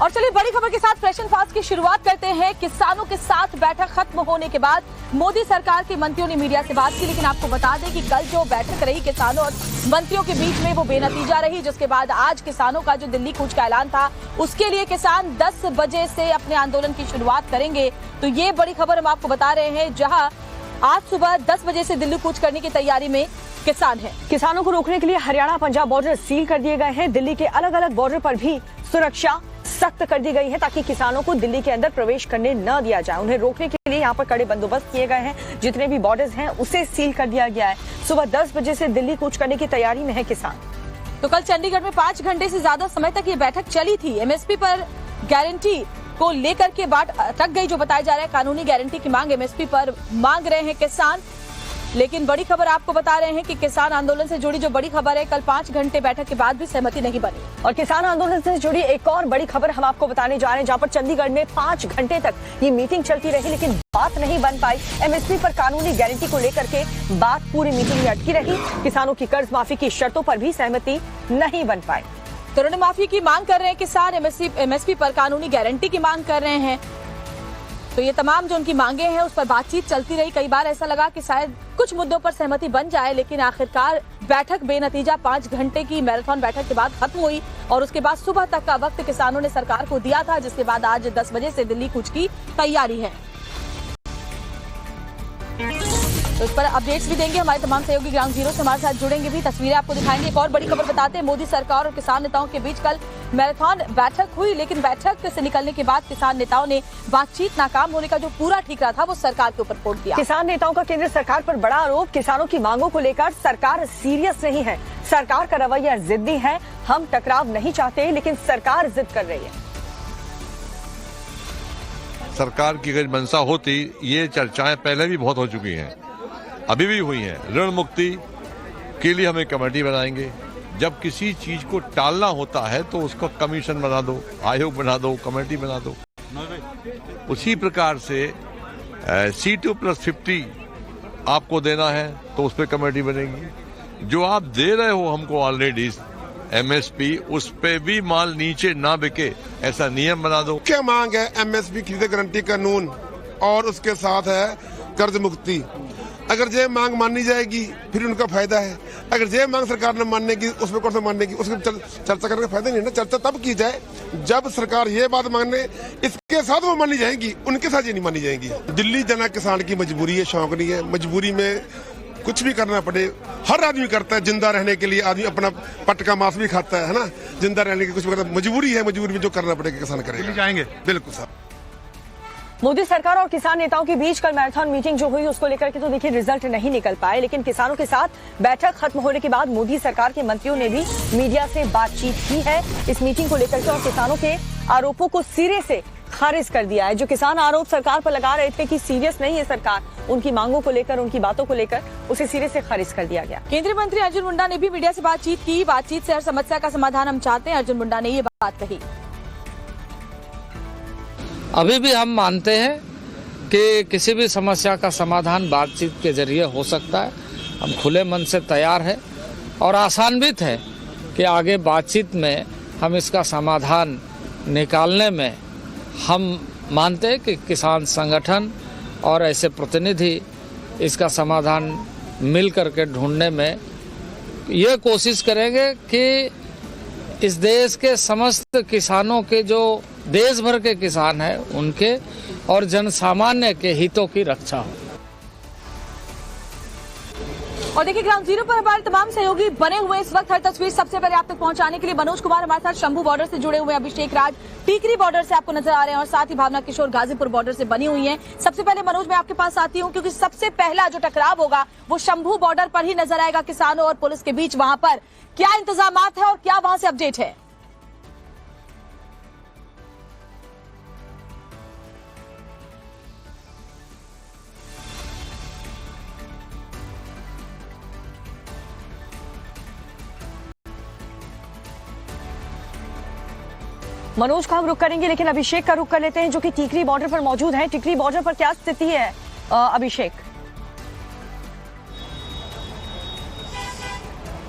और चलिए बड़ी खबर के साथ फ्रेश एंड फास्ट की शुरुआत करते हैं। किसानों के साथ बैठक खत्म होने के बाद मोदी सरकार के मंत्रियों ने मीडिया से बात की, लेकिन आपको बता दें कि कल जो बैठक रही किसानों और मंत्रियों के बीच में वो बेनतीजा रही, जिसके बाद आज किसानों का जो दिल्ली कूच का ऐलान था उसके लिए किसान 10 बजे से अपने आंदोलन की शुरुआत करेंगे। तो ये बड़ी खबर हम आपको बता रहे हैं, जहां आज सुबह 10 बजे से दिल्ली कूच करने की तैयारी में किसान है। किसानों को रोकने के लिए हरियाणा पंजाब बॉर्डर सील कर दिए गए हैं। दिल्ली के अलग अलग बॉर्डर पर भी सुरक्षा सख्त कर दी गई है ताकि किसानों को दिल्ली के अंदर प्रवेश करने न दिया जाए। उन्हें रोकने के लिए यहाँ पर कड़े बंदोबस्त किए गए हैं। जितने भी बॉर्डर्स हैं उसे सील कर दिया गया है। सुबह 10 बजे से दिल्ली कूच करने की तैयारी में है किसान। तो कल चंडीगढ़ में 5 घंटे से ज्यादा समय तक ये बैठक चली थी। एमएसपी पर गारंटी को लेकर के बात अटक गई, जो बताया जा रहा है कानूनी गारंटी की मांग एमएसपी पर मांग रहे हैं किसान। लेकिन बड़ी खबर आपको बता रहे हैं कि किसान आंदोलन से जुड़ी जो बड़ी खबर है, कल 5 घंटे बैठक के बाद भी सहमति नहीं बनी। और किसान आंदोलन से जुड़ी एक और बड़ी खबर हम आपको बताने जा रहे हैं, जहां पर चंडीगढ़ में 5 घंटे तक ये मीटिंग चलती रही लेकिन बात नहीं बन पाई। एमएसपी पर कानूनी गारंटी को लेकर के बात पूरी मीटिंग में अटकी रही। किसानों की कर्ज माफी की शर्तों पर भी सहमति नहीं बन पाई। ऋण माफी की मांग कर रहे हैं किसान, एमएसपी पर कानूनी गारंटी की मांग कर रहे हैं। तो ये तमाम जो उनकी मांगे हैं उस पर बातचीत चलती रही। कई बार ऐसा लगा कि शायद कुछ मुद्दों पर सहमति बन जाए, लेकिन आखिरकार बैठक बेनतीजा 5 घंटे की मैराथन बैठक के बाद खत्म हुई और उसके बाद सुबह तक का वक्त किसानों ने सरकार को दिया था, जिसके बाद आज 10 बजे से दिल्ली कूच की तैयारी है। तो इस पर अपडेट्स भी देंगे हमारे तमाम सहयोगी ग्राउंड जीरो से हमारे साथ जुड़ेंगे भी, तस्वीरें आपको दिखाएंगे। एक और बड़ी खबर बताते हैं, मोदी सरकार और किसान नेताओं के बीच कल मैराथन बैठक हुई, लेकिन बैठक से निकलने के बाद किसान नेताओं ने बातचीत नाकाम होने का जो पूरा ठिकरा था वो सरकार के ऊपर फोड़ दिया। किसान नेताओं का केंद्र सरकार पर बड़ा आरोप, किसानों की मांगों को लेकर सरकार सीरियस नहीं है। सरकार का रवैया जिद्दी है। हम टकराव नहीं चाहते लेकिन सरकार जिद कर रही है। सरकार की अगर मंशा होती, ये चर्चाएं पहले भी बहुत हो चुकी हैं, अभी भी हुई हैं। ऋण मुक्ति के लिए हम एक कमेटी बनाएंगे। जब किसी चीज को टालना होता है तो उसको कमीशन बना दो, आयोग बना दो, कमेटी बना दो। उसी प्रकार से C2+50 आपको देना है तो उस पर कमेटी बनेगी। जो आप दे रहे हो हमको ऑलरेडी एमएसपी, उस पे भी माल नीचे ना बिके, ऐसा नियम बना दो। क्या मांग है? एमएसपी खरीद गारंटी कानून और उसके साथ है कर्ज मुक्ति। अगर ये मांग मानी जाएगी फिर उनका फायदा है। अगर ये मांग सरकार ने मानने की, उसमें कौन सा मानने की, उसमें चर्चा करने का फायदा नहीं है ना। चर्चा तब की जाए जब सरकार ये बात मांगने इसके साथ वो मानी जाएगी, उनके साथ ये नहीं मानी जाएगी। दिल्ली जाना किसान की मजबूरी है, शौक नहीं है। मजबूरी में कुछ भी करना पड़े, हर आदमी करता है। जिंदा रहने के लिए आदमी अपना पट का मांस भी खाता है ना। जिंदा रहने की कुछ भी करता, मजबूरी है। मजबूरी में जो करना पड़ेगा किसान करेगा। जाएंगे बिल्कुल साहब। मोदी सरकार और किसान नेताओं के बीच कल मैराथन मीटिंग जो हुई उसको लेकर के तो देखिए रिजल्ट नहीं निकल पाए, लेकिन किसानों के साथ बैठक खत्म होने के बाद मोदी सरकार के मंत्रियों ने भी मीडिया से बातचीत की है इस मीटिंग को लेकर के और किसानों के आरोपों को सिरे से खारिज कर दिया है। जो किसान आरोप सरकार पर लगा रहे थे कि सीरियस नहीं है सरकार उनकी मांगों को लेकर, उनकी बातों को लेकर, उसे सिरे से खारिज कर दिया गया। केंद्रीय मंत्री अर्जुन मुंडा ने भी मीडिया से बातचीत की। बातचीत से हर समस्या का समाधान हम चाहते हैं, अर्जुन मुंडा ने ये बात कही। अभी भी हम मानते हैं कि किसी भी समस्या का समाधान बातचीत के जरिए हो सकता है। हम खुले मन से तैयार हैं और आसान्वित है कि आगे बातचीत में हम इसका समाधान निकालने में हम मानते हैं कि किसान संगठन और ऐसे प्रतिनिधि इसका समाधान मिल करके ढूंढने में ये कोशिश करेंगे कि इस देश के समस्त किसानों के, जो देश भर के किसान हैं, उनके और जनसामान्य के हितों की रक्षा हो। और देखिए ग्राउंड जीरो पर हमारे तमाम सहयोगी बने हुए इस वक्त। हर तस्वीर सबसे पहले आप तक पहुंचाने के लिए मनोज कुमार हमारे साथ शंभू बॉर्डर से जुड़े हुए, अभिषेक राज टीकरी बॉर्डर से आपको नजर आ रहे हैं और साथ ही भावना किशोर गाजीपुर बॉर्डर से बनी हुई हैं। सबसे पहले मनोज मैं आपके पास आती हूं क्योंकि सबसे पहला जो टकराव होगा वो शंभू बॉर्डर पर ही नजर आएगा किसानों और पुलिस के बीच। वहां पर क्या इंतजाम है और क्या वहां से अपडेट है? मनोज का हम रुख करेंगे, लेकिन अभिषेक का रुख कर लेते हैं जो कि टीकरी बॉर्डर पर मौजूद है। टीकरी बॉर्डर पर क्या स्थिति है अभिषेक?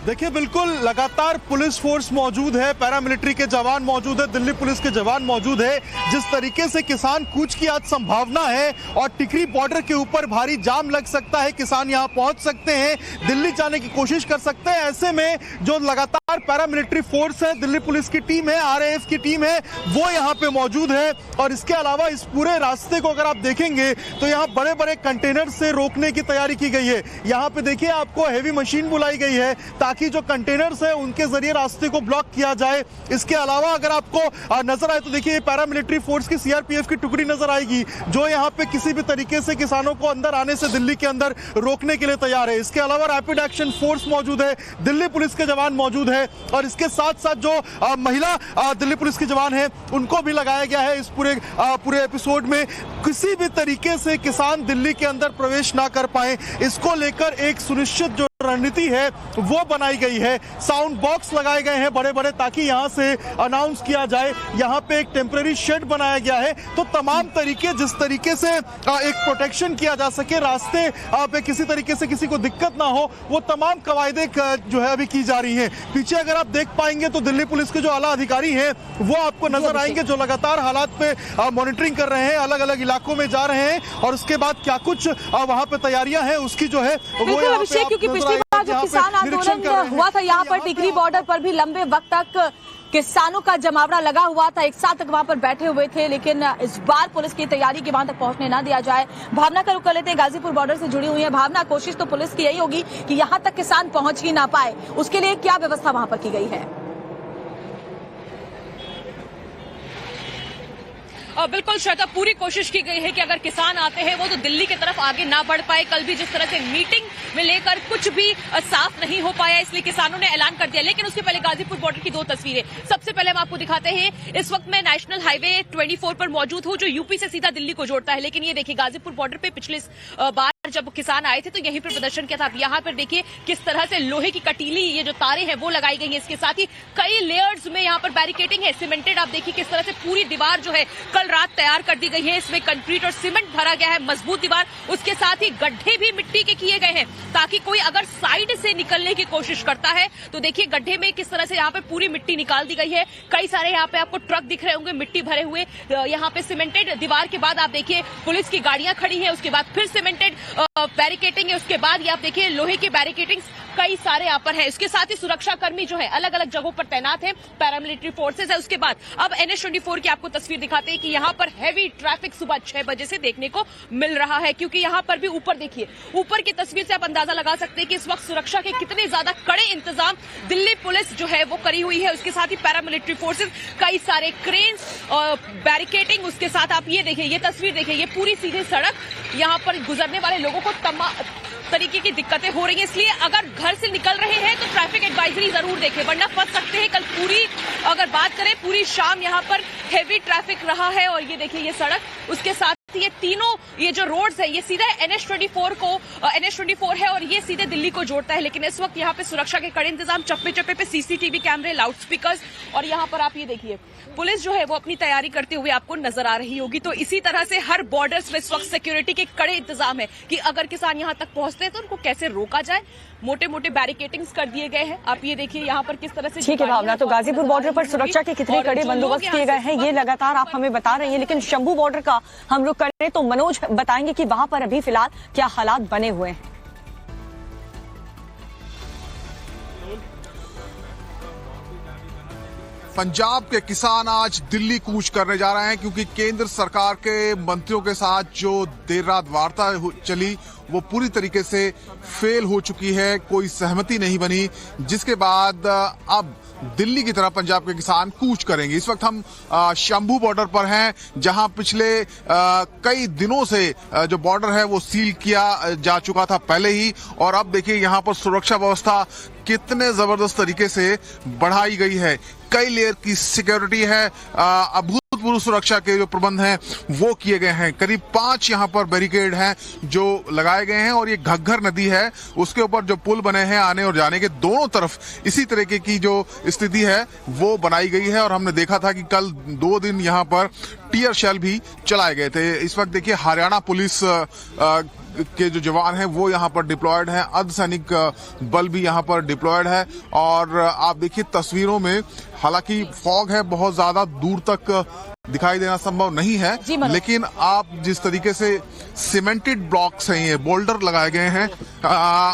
देखिए बिल्कुल लगातार पुलिस फोर्स मौजूद है, पैरामिलिट्री के जवान मौजूद है, दिल्ली पुलिस के जवान मौजूद है। जिस तरीके से किसान कूच की आज संभावना है और टिकरी बॉर्डर के ऊपर भारी जाम लग सकता है, किसान यहां पहुंच सकते हैं, दिल्ली जाने की कोशिश कर सकते हैं। ऐसे में जो लगातार पैरामिलिट्री फोर्स है, दिल्ली पुलिस की टीम है, आरएएफ की टीम है, वो यहां पे मौजूद है। और इसके अलावा इस पूरे रास्ते को अगर आप देखेंगे तो यहाँ बड़े बड़े कंटेनर से रोकने की तैयारी की गई है। यहाँ पे देखिए आपको हैवी मशीन बुलाई गई है ताकि जो कंटेनर्स है उनके जरिए रास्ते को ब्लॉक किया जाए। इसके अलावा अगर आपको नजर आए तो देखिए पैरामिलिट्री फोर्स की सीआरपीएफ की टुकड़ी नजर आएगी जो यहाँ पे किसी भी तरीके से किसानों को अंदर आने से दिल्ली के अंदर रोकने के लिए तैयार है। इसके अलावा रैपिड एक्शन फोर्स मौजूद है, दिल्ली पुलिस के जवान मौजूद है और इसके साथ साथ जो महिला दिल्ली पुलिस के जवान है उनको भी लगाया गया है। इस पूरे एपिसोड में किसी भी तरीके से किसान दिल्ली के अंदर प्रवेश ना कर पाए, इसको लेकर एक सुनिश्चित जो रणनीति है वो बनाई गई है। साउंड बॉक्स लगाए गए हैं बड़े बड़े ताकि यहां से अनाउंस किया जाए। यहां पे एक टेम्परेरी शेड बनाया गया है। तो तमाम तरीके जिस तरीके से एक प्रोटेक्शन किया जा सके, रास्ते पे किसी तरीके से किसी को दिक्कत ना हो, वो तमाम कवायदे जो है अभी की जा रही हैं। पीछे अगर आप देख पाएंगे तो दिल्ली पुलिस के जो आला अधिकारी हैं वो आपको नजर आएंगे जो लगातार हालात पे मॉनिटरिंग कर रहे हैं, अलग अलग इलाकों में जा रहे हैं और उसके बाद क्या कुछ वहां पे तैयारियां हैं उसकी जो है वो अभिषेक, क्योंकि पिछली बार जो किसान आंदोलन हुआ था यहाँ पर टिकरी बॉर्डर पर भी लंबे वक्त तक किसानों का जमावड़ा लगा हुआ था, एक साथ तक वहां पर बैठे हुए थे, लेकिन इस बार पुलिस की तैयारी की वहां तक पहुंचने ना दिया जाए। भावना का रुख कर लेते हैं, गाजीपुर बॉर्डर से जुड़ी हुई है। भावना, कोशिश तो पुलिस की यही होगी कि यहां तक किसान पहुंच ही ना पाए, उसके लिए क्या व्यवस्था वहां पर की गई है? बिल्कुल श्वेता, पूरी कोशिश की गई है कि अगर किसान आते हैं वो तो दिल्ली की तरफ आगे ना बढ़ पाए। कल भी जिस तरह से मीटिंग में लेकर कुछ भी साफ नहीं हो पाया, इसलिए किसानों ने ऐलान कर दिया। लेकिन उसके पहले गाजीपुर बॉर्डर की दो तस्वीरें सबसे पहले हम आपको दिखाते हैं। इस वक्त मैं नेशनल हाईवे 24 पर मौजूद हूं जो यूपी से सीधा दिल्ली को जोड़ता है। लेकिन ये देखिए गाजीपुर बॉर्डर पे पिछले बार जब किसान आए थे तो यहीं पर प्रदर्शन किया था। अब यहाँ पर देखिए किस तरह से लोहे की कटीली ये जो तारें हैं वो लगाई गई हैं। इसके साथ ही कई लेयर्स में यहाँ पर बैरिकेडिंग है, सीमेंटेड। आप देखिए किस तरह से पूरी दीवार जो है कल रात तैयार कर दी गई है। इसमें कंक्रीट और सीमेंट भरा गया है, मजबूत दीवार। उसके साथ ही गड्ढे भी मिट्टी के किए गए हैं ताकि कोई अगर साइड से निकलने की कोशिश करता है तो देखिए गड्ढे में किस तरह से यहाँ पे पूरी मिट्टी निकाल दी गई है। कई सारे यहाँ पे आपको ट्रक दिख रहे होंगे मिट्टी भरे हुए। यहाँ पे सीमेंटेड दीवार के बाद आप देखिए पुलिस की गाड़ियां खड़ी है, उसके बाद फिर सीमेंटेड बैरिकेडिंग है, उसके बाद ये आप देखिए लोहे की बैरिकेडिंग कई सारे यहाँ पर है। इसके साथ ही सुरक्षा कर्मी जो है अलग अलग जगहों पर तैनात है, पैरामिलिट्री फोर्सेज है। उसके बाद अब NH-24 की आपको तस्वीर दिखाते हैं कि यहाँ पर हैवी ट्रैफिक सुबह 6 बजे से देखने को मिल रहा है, क्योंकि यहाँ पर भी ऊपर देखिए, ऊपर की तस्वीर से आप अंदाजा लगा सकते हैं कि इस वक्त सुरक्षा के कितने ज्यादा कड़े इंतजाम दिल्ली पुलिस जो है वो करी हुई है। उसके साथ ही पैरामिलिट्री फोर्सेज, कई सारे क्रेन्स और बैरिकेडिंग। उसके साथ आप ये देखिए, ये तस्वीर देखिए, ये पूरी सीधी सड़क, यहाँ पर गुजरने वाले लोगों को तरीके की दिक्कतें हो रही हैं। इसलिए अगर घर से निकल रहे हैं तो ट्रैफिक एडवाइजरी जरूर देखें वरना फंस सकते हैं। कल पूरी अगर बात करें पूरी शाम यहाँ पर हेवी ट्रैफिक रहा है। और ये देखिए ये सड़क, उसके साथ ये तीनों ये जो रोड्स है ये सीधा NH-24 है और ये सीधे दिल्ली को जोड़ता है। लेकिन इस वक्त यहाँ पे सुरक्षा के कड़े इंतजाम, चप्पे चप्पे पे CCTV कैमरे, लाउड स्पीकर्स और यहाँ पर आप ये देखिए पुलिस जो है वो अपनी तैयारी करते हुए आपको नजर आ रही होगी। तो इसी तरह से हर बॉर्डर्स में इस वक्त सिक्योरिटी के कड़े इंतजाम है कि अगर किसान यहाँ तक पहुंचते हैं तो उनको कैसे रोका जाए। मोटे मोटे बैरिकेडिंग्स कर दिए गए हैं। आप ये देखिए यहाँ पर किस तरह से। ठीक है भावना, तो गाजीपुर बॉर्डर पर सुरक्षा के कितने कड़े बंदोबस्त किए गए हैं ये लगातार आप हमें बता रहे हैं। लेकिन शंभू बॉर्डर का हम लोग करें तो मनोज बताएंगे कि वहां पर अभी फिलहाल क्या हालात बने हुए हैं। पंजाब के किसान आज दिल्ली कूच करने जा रहे हैं क्योंकि केंद्र सरकार के मंत्रियों के साथ जो देर रात वार्ता चली वो पूरी तरीके से फेल हो चुकी है, कोई सहमति नहीं बनी, जिसके बाद अब दिल्ली की तरफ पंजाब के किसान कूच करेंगे। इस वक्त हम शंभू बॉर्डर पर हैं जहां पिछले कई दिनों से जो बॉर्डर है वो सील किया जा चुका था पहले ही, और अब देखिए यहां पर सुरक्षा व्यवस्था कितने जबरदस्त तरीके से बढ़ाई गई है। कई लेयर की सिक्योरिटी है, अभूतपूर्व सुरक्षा के जो प्रबंध हैं वो किए गए हैं। करीब 5 यहाँ पर बैरिकेड हैं जो लगाए गए हैं और ये घग्घर नदी है उसके ऊपर जो पुल बने हैं आने और जाने के दोनों तरफ इसी तरीके की जो स्थिति है वो बनाई गई है। और हमने देखा था कि कल 2 दिन यहाँ पर टीयर शेल भी चलाए गए थे। इस वक्त देखिए हरियाणा पुलिस के जो जवान हैं वो यहाँ पर डिप्लॉयड हैं, अर्धसैनिक बल भी यहाँ पर डिप्लॉयड है। और आप देखिए तस्वीरों में, हालांकि फॉग है, बहुत ज्यादा दूर तक दिखाई देना संभव नहीं है, लेकिन आप जिस तरीके से सीमेंटेड ब्लॉक्स हैं, ये बोल्डर लगाए गए हैं,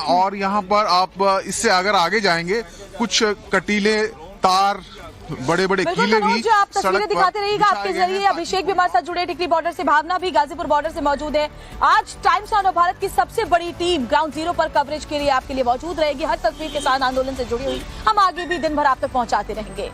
और यहाँ पर आप इससे अगर आगे जाएंगे कुछ कटीले तार, बड़े बड़े किले भी जो आप तस्वीरें दिखाते रहिएगा आपके जरिए। अभिषेक भी हमारे साथ जुड़े टिकरी बॉर्डर से, भावना भी गाजीपुर बॉर्डर से मौजूद है। आज टाइम्स ऑफ भारत की सबसे बड़ी टीम ग्राउंड जीरो पर कवरेज के लिए आपके लिए मौजूद रहेगी। हर तस्वीर किसान आंदोलन से जुड़ी हुई हम आगे भी दिन भर आप तक पहुंचाते रहेंगे।